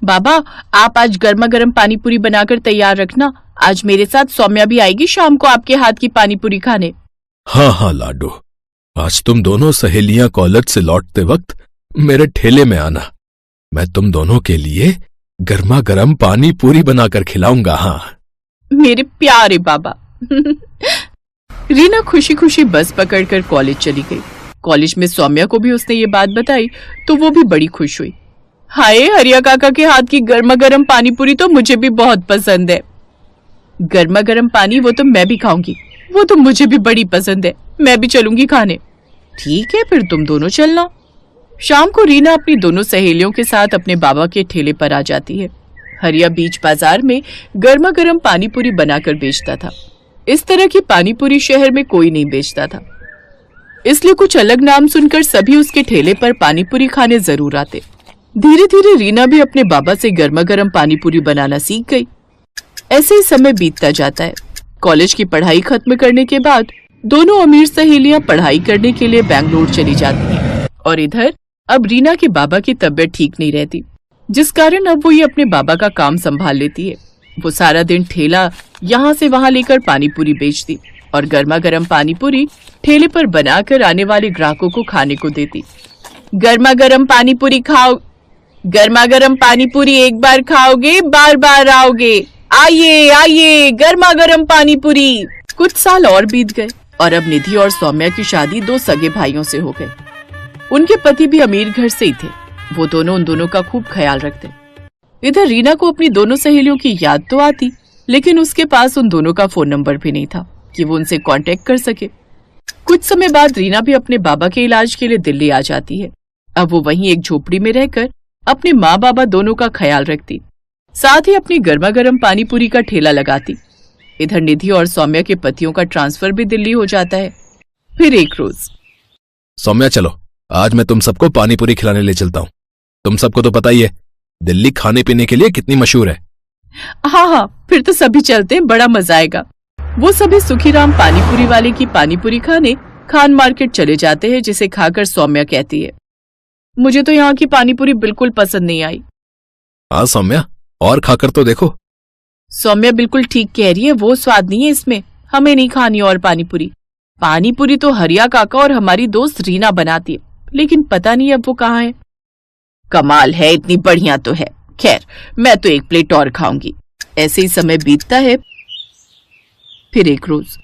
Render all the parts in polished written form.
बाबा, आप आज गर्मा गर्म पानी पूरी बनाकर तैयार रखना। आज मेरे साथ सौम्या भी आएगी शाम को आपके हाथ की पानी पूरी खाने। हाँ हाँ लाडो, आज तुम दोनों सहेलियां कॉलेज से लौटते वक्त मेरे ठेले में आना। मैं तुम दोनों के लिए गर्मा गर्म पानी पूरी बनाकर खिलाऊंगा। हाँ मेरे प्यारे बाबा। रीना खुशी खुशी बस पकड़कर कॉलेज चली गई। कॉलेज में सौम्या को भी उसने ये बात बताई तो वो भी बड़ी खुश हुई। हाय, हरिया काका के हाथ की गर्मा गर्म पानी पूरी तो मुझे भी बहुत पसंद है। गर्मा गर्म पानी वो तो मैं भी खाऊंगी, वो तो मुझे भी बड़ी पसंद है, मैं भी चलूंगी खाने। ठीक है, फिर तुम दोनों चलना। शाम को रीना अपनी दोनों सहेलियों के साथ अपने बाबा के ठेले पर आ जाती है। हरिया बीच बाजार में गर्मा गर्म पानी पूरी बनाकर बेचता था। इस तरह की पानी पूरी शहर में कोई नहीं बेचता था, इसलिए कुछ अलग नाम सुनकर सभी उसके ठेले पर पानी पूरी खाने जरूर आते। धीरे धीरे रीना भी अपने बाबा से गर्मा गर्म पानी पूरी बनाना सीख गई। ऐसे ही समय बीतता जाता है। कॉलेज की पढ़ाई खत्म करने के बाद दोनों अमीर सहेलियां पढ़ाई करने के लिए बैंगलोर चली जाती हैं और इधर अब रीना के बाबा की तबीयत ठीक नहीं रहती, जिस कारण अब वो ये अपने बाबा का काम संभाल लेती है। वो सारा दिन ठेला यहाँ से वहाँ लेकर पानी पूरी बेचती और गर्मा गर्म पानी पूरी ठेले पर बनाकर आने वाले ग्राहकों को खाने को देती। गर्मा गर्म पानी पूरी खाओ, गर्मा गर्म पानी पूरी एक बार खाओगे बार बार आओगे, आइए आइए गर्मा गर्म पानी पूरी। कुछ साल और बीत गए और अब निधि और सौम्या की शादी दो सगे भाइयों से हो गई। उनके पति भी अमीर घर से ही थे। वो दोनों उन दोनों का खूब ख्याल रखते। इधर रीना को अपनी दोनों सहेलियों की याद तो आती, लेकिन उसके पास उन दोनों का फोन नंबर भी नहीं था कि वो उनसे कांटेक्ट कर सके। कुछ समय बाद रीना भी अपने बाबा के इलाज के लिए दिल्ली आ जाती है। अब वो वहीं एक झोपड़ी में रहकर अपने माँ बाबा दोनों का ख्याल रखती, साथ ही अपनी गर्मा गर्म पानी पूरी का ठेला लगाती। इधर निधि और सौम्या के पतियों का ट्रांसफर भी दिल्ली हो जाता है। फिर एक रोज, सौम्या चलो, आज मैं तुम सबको पानी पूरी खिलाने ले चलता हूँ। तुम सबको तो पता ही है दिल्ली खाने पीने के लिए कितनी मशहूर है। हाँ हाँ, फिर तो सभी चलते हैं, बड़ा मजा आएगा। वो सभी सुखीराम पानी पूरी वाले की पानी पूरी खाने खान मार्केट चले जाते हैं, जिसे खाकर सौम्या कहती है, मुझे तो यहाँ की पानी पूरी बिल्कुल पसंद नहीं आई। हाँ सौम्या, और खाकर तो देखो। सौम्या बिल्कुल ठीक कह रही है, वो स्वाद नहीं है इसमें, हमें नहीं खानी और पानी पूरी। पानी पूरी तो हरिया काका और हमारी दोस्त रीना बनाती है, लेकिन पता नहीं अब वो कहाँ है। कमाल है, इतनी बढ़िया तो है। खैर, मैं तो एक प्लेट और खाऊंगी। ऐसे ही समय बीतता है। फिर एक रोज,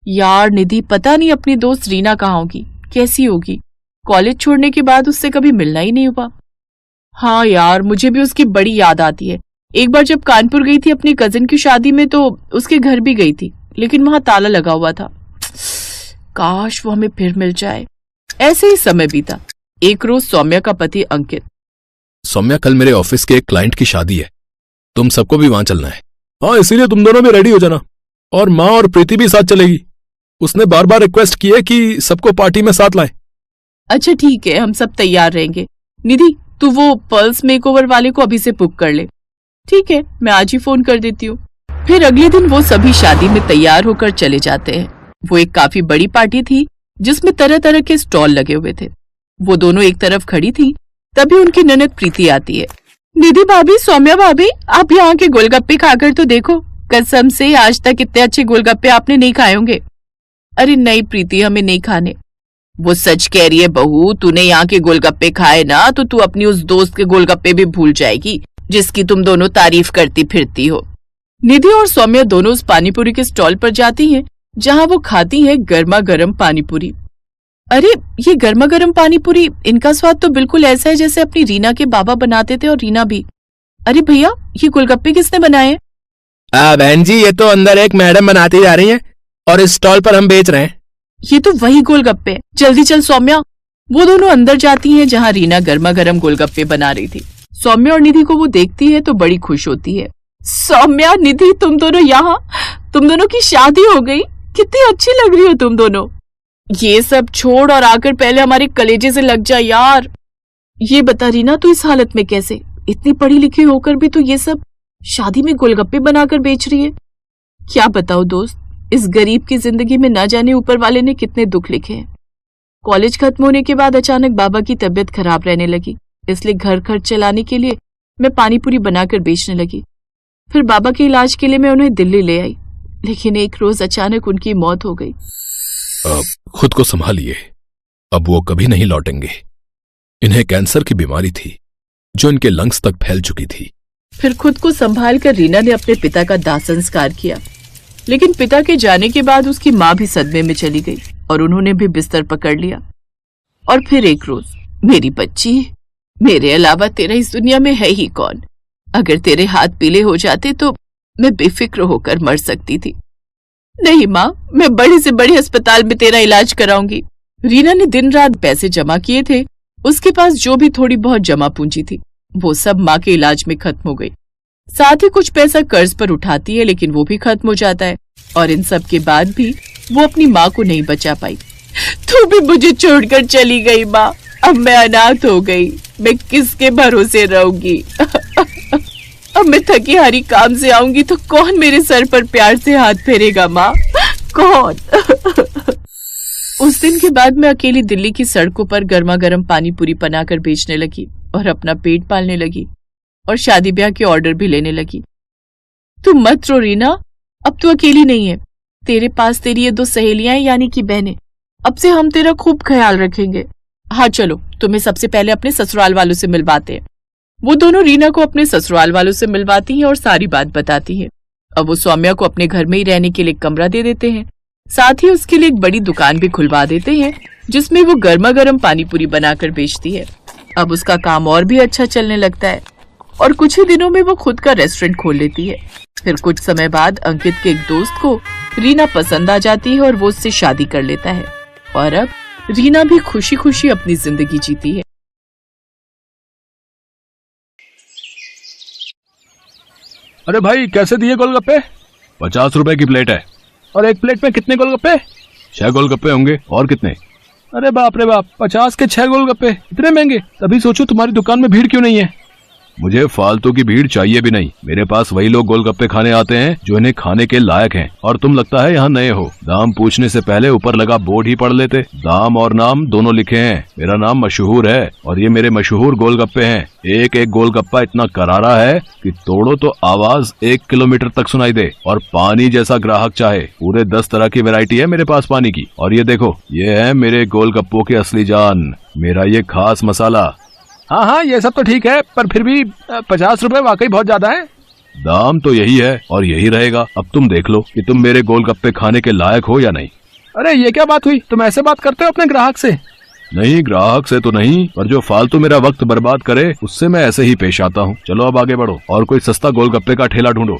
यार निधि पता नहीं अपनी दोस्त रीना कहाँ होगी, कैसी होगी। कॉलेज छोड़ने के बाद उससे कभी मिलना ही नहीं हुआ। हाँ यार, मुझे भी उसकी बड़ी याद आती है। एक बार जब कानपुर गई थी अपनी कजिन की शादी में तो उसके घर भी गई थी, लेकिन वहां ताला लगा हुआ था। काश वो हमें फिर मिल जाए। ऐसे ही समय बीता। एक रोज सौम्या का पति अंकित, सौम्या कल मेरे ऑफिस के एक क्लाइंट की शादी है, तुम सबको भी वहां चलना है। हाँ, इसीलिए तुम दोनों भी रेडी हो जाना, और माँ और प्रीति भी साथ चलेगी। उसने बार बार रिक्वेस्ट की है कि सबको पार्टी में साथ लाएं। अच्छा ठीक है, हम सब तैयार रहेंगे। निधि तू वो पर्ल्स मेकओवर वाले को अभी से बुक कर ले। ठीक है, मैं आज ही फोन कर देती हूँ। फिर अगले दिन वो सभी शादी में तैयार होकर चले जाते हैं। वो एक काफी बड़ी पार्टी थी जिसमें तरह तरह के स्टॉल लगे हुए थे। वो दोनों एक तरफ खड़ी थी, तभी उनकी ननद प्रीति आती है। निधि भाभी, सौम्या भाभी, आप यहाँ के गोलगप्पे खाकर तो देखो, कसम से आज तक इतने अच्छे गोलगप्पे आपने नहीं खाए होंगे। अरे नहीं प्रीति, हमें नहीं खाने। वो सच कह रही है बहू, तूने यहाँ के गोलगप्पे खाए ना तो तू अपनी उस दोस्त के गोलगप्पे भी भूल जाएगी जिसकी तुम दोनों तारीफ करती फिरती हो। निधि और सौम्या दोनों उस पानीपुरी के स्टॉल पर जाती हैं जहाँ वो खाती हैं गर्मा गर्म पानीपुरी। अरे ये गर्मा गर्म पानीपुरी, इनका स्वाद तो बिल्कुल ऐसा है जैसे अपनी रीना के बाबा बनाते थे और रीना भी। अरे भैया, ये गोलगप्पे किसने बनाए? बहन जी, ये तो अंदर एक मैडम बनाती जा रही हैं और इस स्टॉल पर हम बेच रहे हैं। ये तो वही गोलगप्पे। जल्दी चल सौम्या। वो दोनों अंदर जाती हैं जहाँ रीना गर्मा गर्म गोलगप्पे बना रही थी। सौम्या और निधि को वो देखती है तो बड़ी खुश होती है। सौम्या, निधि, तुम दोनों यहाँ, तुम दोनों की शादी हो गई, कितनी अच्छी लग रही हो तुम दोनों। ये सब छोड़ और आकर पहले हमारे कलेजे से लग जा यार। ये बता रीना, तू इस हालत में कैसे? इतनी पढ़ी लिखी होकर भी तू ये सब शादी में गोलगप्पे बनाकर बेच रही है। क्या बताओ दोस्त, इस गरीब की जिंदगी में ना जाने ऊपर वाले ने कितने दुख लिखे हैं। कॉलेज खत्म होने के बाद अचानक बाबा की तबीयत खराब रहने लगी, इसलिए घर खर्च चलाने के लिए मैं पानी पूरी बनाकर बेचने लगी। फिर बाबा के इलाज के लिए मैं उन्हें दिल्ली ले आई, लेकिन एक रोज अचानक उनकी मौत हो गई। खुद को संभालिए, अब वो कभी नहीं लौटेंगे। इन्हें कैंसर की बीमारी थी जो इनके लंग्स तक फैल चुकी थी। फिर खुद को संभाल कर रीना ने अपने पिता का दाह संस्कार किया, लेकिन पिता के जाने के बाद उसकी माँ भी सदमे में चली गई और उन्होंने भी बिस्तर पकड़ लिया। और फिर एक रोज, मेरी बच्ची, मेरे अलावा तेरा इस दुनिया में है ही कौन? अगर तेरे हाथ पीले हो जाते तो मैं बेफिक्र होकर मर सकती थी। नहीं माँ, मैं बड़े से बड़े अस्पताल में तेरा इलाज कराऊंगी। रीना ने दिन रात पैसे जमा किए थे। उसके पास जो भी थोड़ी बहुत जमा पूंजी थी वो सब माँ के इलाज में खत्म हो गई। साथ ही कुछ पैसा कर्ज पर उठाती है, लेकिन वो भी खत्म हो जाता है। और इन सब के बाद भी वो अपनी माँ को नहीं बचा पाई। तू भी मुझे छोड़कर चली गई माँ, अब मैं अनाथ हो गई। मैं किसके भरोसे रहूंगी? अब मैं थकी हारी काम से आऊंगी तो कौन मेरे सर पर प्यार से हाथ फेरेगा माँ? कौन? उस दिन के बाद मैं अकेली दिल्ली की सड़कों पर गर्मा गर्म पानी पूरी बनाकर बेचने लगी और अपना पेट पालने लगी और शादी ब्याह के ऑर्डर भी लेने लगी। तू मत रो रीना, अब तू अकेली नहीं है। तेरे पास तेरी ये 2 सहेलियां हैं, यानी कि बहनें। अब से हम तेरा खूब ख्याल रखेंगे। हाँ चलो, तुम्हें सबसे पहले अपने ससुराल वालों से मिलवाते हैं। वो दोनों रीना को अपने ससुराल वालों से मिलवाती हैं और सारी बात बताती हैं। अब वो सौम्या को अपने घर में ही रहने के लिए कमरा दे देते हैं। साथ ही उसके लिए एक बड़ी दुकान भी खुलवा देते हैं जिसमें वो गर्मा गर्म पानी पूरी बनाकर बेचती है। अब उसका काम और भी अच्छा चलने लगता है और कुछ ही दिनों में वो खुद का रेस्टोरेंट खोल लेती है। फिर कुछ समय बाद अंकित के एक दोस्त को रीना पसंद आ जाती है और वो उससे शादी कर लेता है और अब रीना भी खुशी खुशी अपनी जिंदगी जीती है। अरे भाई, कैसे दिए गोलगप्पे? 50 रुपए की प्लेट है। और एक प्लेट में कितने गोलगप्पे? 6 गोलगप्पे होंगे। और कितने? अरे बाप रे बाप, 50 के 6 गोलगप्पे, इतने महंगे? तभी सोचो तुम्हारी दुकान में भीड़ क्यों नहीं है। मुझे फालतू की भीड़ चाहिए भी नहीं। मेरे पास वही लोग गोलगप्पे खाने आते हैं जो इन्हें खाने के लायक हैं। और तुम लगता है यहाँ नए हो। दाम पूछने से पहले ऊपर लगा बोर्ड ही पढ़ लेते। दाम और नाम दोनों लिखे हैं। मेरा नाम मशहूर है और ये मेरे मशहूर गोलगप्पे हैं। एक एक गोलगप्पा इतना करारा है कि तोड़ो तो आवाज 1 किलोमीटर तक सुनाई दे। और पानी जैसा ग्राहक चाहे। पूरे 10 तरह की वैरायटी है मेरे पास पानी की। और ये देखो, ये है मेरे गोलगप्पों की असली जान, मेरा ये खास मसाला। हाँ हाँ, ये सब तो ठीक है, पर फिर भी 50 रुपए वाकई बहुत ज्यादा है। दाम तो यही है और यही रहेगा। अब तुम देख लो कि तुम मेरे गोलगप्पे खाने के लायक हो या नहीं। अरे ये क्या बात हुई? तुम ऐसे बात करते हो अपने ग्राहक से? नहीं, ग्राहक से तो नहीं, पर जो फालतू मेरा वक्त बर्बाद करे उससे मैं ऐसे ही पेश आता हूँ। चलो अब आगे बढ़ो और कोई सस्ता गोलगप्पे का ठेला ढूंढो।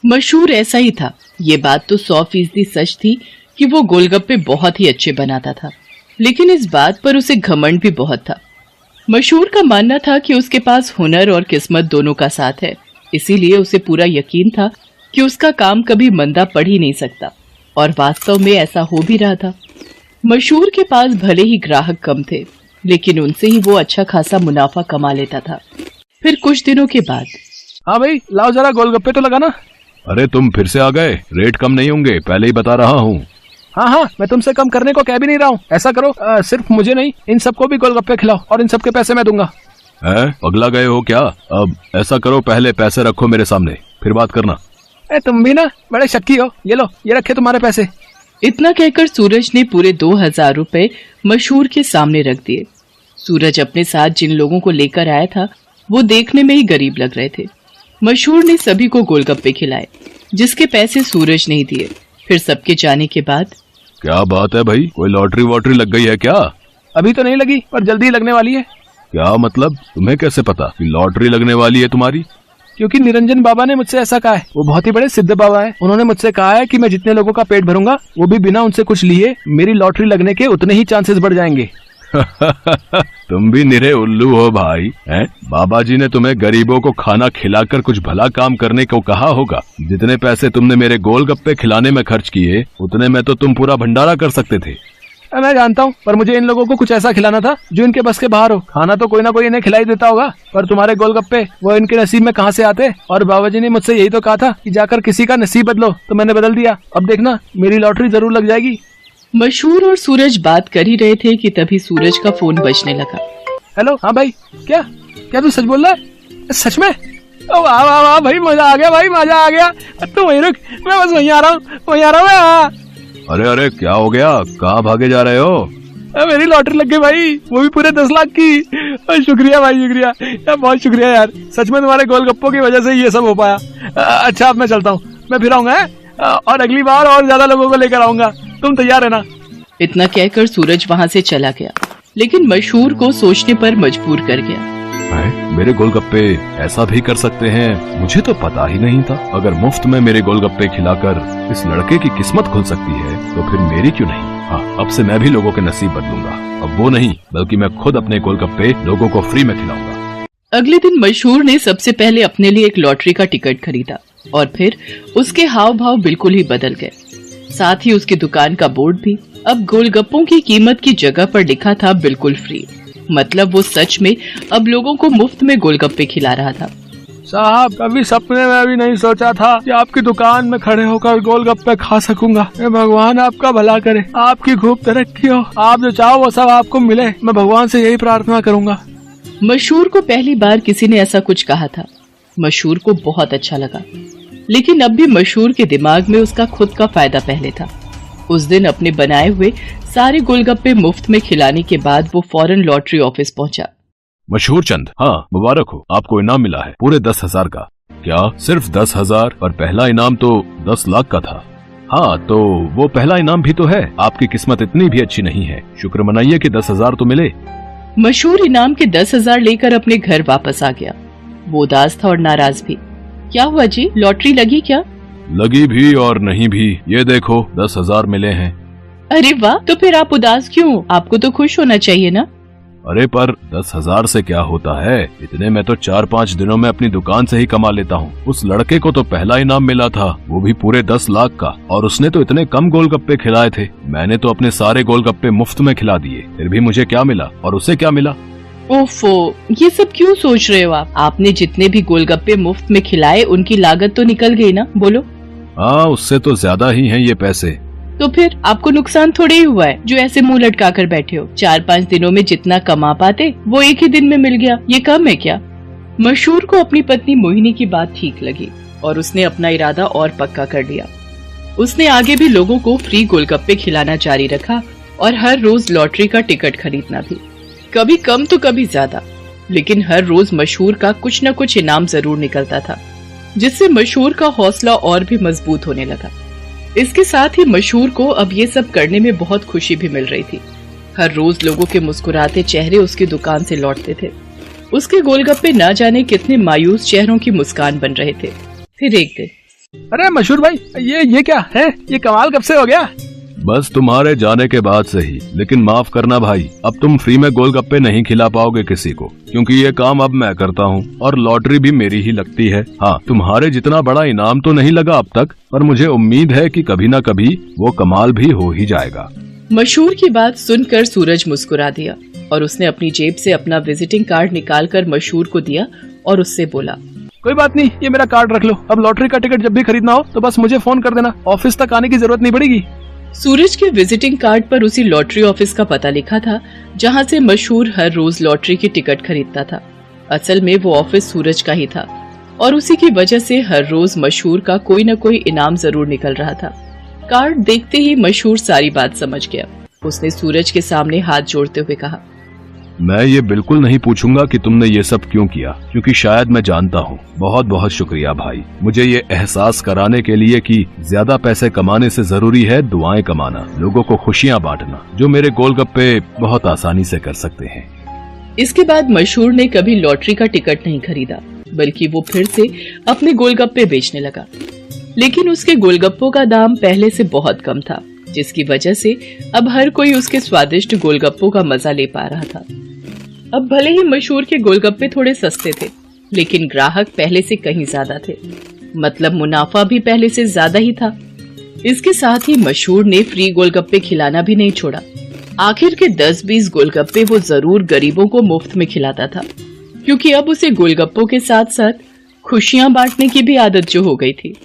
मशहूर ऐसा ही था। ये बात तो 100% सच थी कि वो गोलगप्पे बहुत ही अच्छे बनाता था, लेकिन इस बात पर उसे घमंड भी बहुत था। मशहूर का मानना था कि उसके पास हुनर और किस्मत दोनों का साथ है, इसीलिए उसे पूरा यकीन था कि उसका काम कभी मंदा पड़ ही नहीं सकता। और वास्तव में ऐसा हो भी रहा था। मशहूर के पास भले ही ग्राहक कम थे, लेकिन उनसे ही वो अच्छा खासा मुनाफा कमा लेता था। फिर कुछ दिनों के बाद, हाँ भाई, लाओ जरा गोलगप्पे तो लगाना। अरे तुम फिर से आ गए? रेट कम नहीं होंगे, पहले ही बता रहा हूँ। हाँ हाँ, मैं तुमसे कम करने को कह भी नहीं रहा हूँ। ऐसा करो, सिर्फ मुझे नहीं, इन सबको भी गोलगप्पे खिलाओ और इन सबके पैसे मैं दूंगा। पगला गए हो क्या? अब ऐसा करो, पहले पैसे रखो मेरे सामने, फिर बात करना। तुम भी ना बड़े शक्की हो। ये लो, ये रखे तुम्हारे पैसे। इतना कहकर सूरज ने पूरे 2000 रुपए मशहूर के सामने रख दिए। सूरज अपने साथ जिन लोगों को लेकर आया था वो देखने में ही गरीब लग रहे थे। मशहूर ने सभी को गोलगप्पे खिलाए, जिसके पैसे सूरज नहीं दिए। फिर सबके जाने के बाद, क्या बात है भाई, कोई लॉटरी वॉटरी लग गई है क्या? अभी तो नहीं लगी, पर जल्दी लगने वाली है। क्या मतलब? तुम्हें कैसे पता कि लॉटरी लगने वाली है तुम्हारी? क्योंकि निरंजन बाबा ने मुझसे ऐसा कहा है। वो बहुत ही बड़े सिद्ध बाबा हैं। उन्होंने मुझसे कहा है कि मैं जितने लोगों का पेट भरूंगा, वो भी बिना उनसे कुछ लिए, मेरी लॉटरी लगने के उतने ही चांसेस बढ़ जाएंगे। तुम भी निरे उल्लू हो भाई, हैं? बाबा जी ने तुम्हें गरीबों को खाना खिलाकर कुछ भला काम करने को कहा होगा। जितने पैसे तुमने मेरे गोलगप्पे खिलाने में खर्च किए, उतने में तो तुम पूरा भंडारा कर सकते थे। मैं जानता हूँ, पर मुझे इन लोगों को कुछ ऐसा खिलाना था जो इनके बस के बाहर हो। खाना तो कोई ना कोई इन्हें खिलाई देता होगा, पर तुम्हारे गोलगप्पे वो इनके नसीब में कहाँ से आते? और बाबा जी ने मुझसे यही तो कहा था कि जाकर किसी का नसीब बदलो, तो मैंने बदल दिया। अब देखना, मेरी लॉटरी जरूर लग जाएगी। मशहूर और सूरज बात कर ही रहे थे कि तभी सूरज का फोन बजने लगा। हेलो, हाँ भाई, क्या तू सच बोल रहा है? सच में? वाह वाह वाह भाई, मजा आ गया भाई, मजा आ गया। तू वहीं रुक, मैं बस वहीं आ रहा हूँ मैं। अरे अरे क्या हो गया, कहाँ भागे जा रहे हो? मेरी लॉटरी लग गई भाई, वो भी पूरे 10 लाख की। शुक्रिया भाई, शुक्रिया यार, बहुत शुक्रिया यार, सच में तुम्हारे गोलगप्पों की वजह से ये सब हो पाया। अच्छा अब मैं चलता हूँ, मैं फिर आऊंगा और अगली बार और ज्यादा लोगों को लेकर आऊंगा, तुम तैयार है ना? इतना कहकर सूरज वहाँ से चला गया, लेकिन मशहूर को सोचने पर मजबूर कर गया। मेरे गोलगप्पे ऐसा भी कर सकते हैं, मुझे तो पता ही नहीं था। अगर मुफ्त में मेरे गोलगप्पे खिलाकर इस लड़के की किस्मत खुल सकती है तो फिर मेरी क्यों नहीं? हाँ, अब से मैं भी लोगों के नसीब बदलूंगा। अब वो नहीं, बल्कि मैं खुद अपने गोलगप्पे लोगों को फ्री में खिलाऊंगा। अगले दिन मशहूर ने सबसे पहले अपने लिए एक लॉटरी का टिकट खरीदा और फिर उसके हाव भाव बिल्कुल ही बदल गए। साथ ही उसकी दुकान का बोर्ड भी अब गोलगप्पों की कीमत की जगह पर लिखा था बिल्कुल फ्री। मतलब वो सच में अब लोगों को मुफ्त में गोलगप्पे खिला रहा था। साहब, कभी सपने में भी नहीं सोचा था कि आपकी दुकान में खड़े होकर गोलगप्पे खा सकूंगा। भगवान आपका भला करे, आपकी खूब तरक्की हो, आप जो चाहो वो सब आपको मिले, मैं भगवान से यही प्रार्थना करूंगा। मशहूर को पहली बार किसी ने ऐसा कुछ कहा था। मशहूर को बहुत अच्छा लगा, लेकिन अब भी मशहूर के दिमाग में उसका खुद का फायदा पहले था। उस दिन अपने बनाए हुए सारे गोलगप्पे मुफ्त में खिलाने के बाद वो फौरन लॉटरी ऑफिस पहुंचा। मशहूर चंद, हाँ मुबारक हो, आपको इनाम मिला है पूरे 10,000 का। क्या सिर्फ 10,000? और पहला इनाम तो 10 लाख का था। हाँ तो वो पहला इनाम भी तो है। आपकी किस्मत इतनी भी अच्छी नहीं है, शुक्र मनाइए कि 10,000 तो मिले। मशहूर इनाम के 10,000 लेकर अपने घर वापस आ गया। वो उदास था और नाराज भी। क्या हुआ जी, लॉटरी लगी क्या? लगी भी और नहीं भी, ये देखो 10,000 मिले हैं। अरे वाह, तो फिर आप उदास क्यों? आपको तो खुश होना चाहिए ना। अरे पर 10,000 से क्या होता है, इतने में तो 4-5 दिनों में अपनी दुकान से ही कमा लेता हूँ। उस लड़के को तो पहला इनाम मिला था, वो भी पूरे 10 लाख का, और उसने तो इतने कम गोलगप्पे खिलाए थे। मैंने तो अपने सारे गोलगप्पे मुफ्त में खिला दिए, फिर भी मुझे क्या मिला और उसे क्या मिला? ओफो, ये सब क्यों सोच रहे हो आप? आपने जितने भी गोलगप्पे मुफ्त में खिलाए उनकी लागत तो निकल गई ना, बोलो। हाँ, उससे तो ज्यादा ही हैं ये पैसे। तो फिर आपको नुकसान थोड़े ही हुआ है जो ऐसे मुंह लटका कर बैठे हो। 4-5 दिनों में जितना कमा पाते वो एक ही दिन में मिल गया, ये कम है क्या? मशहूर को अपनी पत्नी मोहिनी की बात ठीक लगी और उसने अपना इरादा और पक्का कर लिया। उसने आगे भी लोगों को फ्री गोलगप्पे खिलाना जारी रखा और हर रोज लॉटरी का टिकट खरीदना भी, कभी कम तो कभी ज्यादा, लेकिन हर रोज मशहूर का कुछ न कुछ इनाम जरूर निकलता था, जिससे मशहूर का हौसला और भी मजबूत होने लगा। इसके साथ ही मशहूर को अब ये सब करने में बहुत खुशी भी मिल रही थी। हर रोज लोगों के मुस्कुराते चेहरे उसकी दुकान से लौटते थे। उसके गोलगप्पे न जाने कितने मायूस चेहरों की मुस्कान बन रहे थे। फिर एक दिन, अरे मशहूर भाई, ये क्या है? ये कमाल कब से हो गया? बस तुम्हारे जाने के बाद से ही। लेकिन माफ करना भाई, अब तुम फ्री में गोलगप्पे नहीं खिला पाओगे किसी को, क्योंकि ये काम अब मैं करता हूँ और लॉटरी भी मेरी ही लगती है। हाँ, तुम्हारे जितना बड़ा इनाम तो नहीं लगा अब तक, पर मुझे उम्मीद है कि कभी न कभी वो कमाल भी हो ही जाएगा। मशहूर की बात सुनकर सूरज मुस्कुरा दिया और उसने अपनी जेब से अपना विजिटिंग कार्ड निकालकर मशहूर को दिया और उससे बोला, कोई बात नहीं, ये मेरा कार्ड रख लो। अब लॉटरी का टिकट जब भी खरीदना हो तो बस मुझे फोन कर देना, ऑफिस तक आने की जरूरत नहीं पड़ेगी। सूरज के विजिटिंग कार्ड पर उसी लॉटरी ऑफिस का पता लिखा था जहां से मशहूर हर रोज लॉटरी की टिकट खरीदता था। असल में वो ऑफिस सूरज का ही था और उसी की वजह से हर रोज मशहूर का कोई न कोई इनाम जरूर निकल रहा था। कार्ड देखते ही मशहूर सारी बात समझ गया। उसने सूरज के सामने हाथ जोड़ते हुए कहा, मैं ये बिल्कुल नहीं पूछूंगा कि तुमने ये सब क्यों किया, क्योंकि शायद मैं जानता हूँ। बहुत बहुत शुक्रिया भाई, मुझे ये एहसास कराने के लिए कि ज्यादा पैसे कमाने से जरूरी है दुआएं कमाना, लोगों को खुशियाँ बांटना, जो मेरे गोलगप्पे बहुत आसानी से कर सकते हैं। इसके बाद मशहूर ने कभी लॉटरी का टिकट नहीं खरीदा, बल्कि वो फिर से अपने गोलगप्पे बेचने लगा। लेकिन उसके गोलगप्पों का दाम पहले से बहुत कम था, जिसकी वजह से अब हर कोई उसके स्वादिष्ट गोलगप्पों का मजा ले पा रहा था। अब भले ही मशहूर के गोलगप्पे थोड़े सस्ते थे, लेकिन ग्राहक पहले से कहीं ज्यादा थे। मतलब मुनाफा भी पहले से ज्यादा ही था। इसके साथ ही मशहूर ने फ्री गोलगप्पे खिलाना भी नहीं छोड़ा। आखिर के 10-20 गोलगप्पे वो जरूर गरीबों को मुफ्त में खिलाता था, क्योंकि अब उसे गोलगप्पों के साथ साथ खुशियां बांटने की भी आदत जो हो गई थी।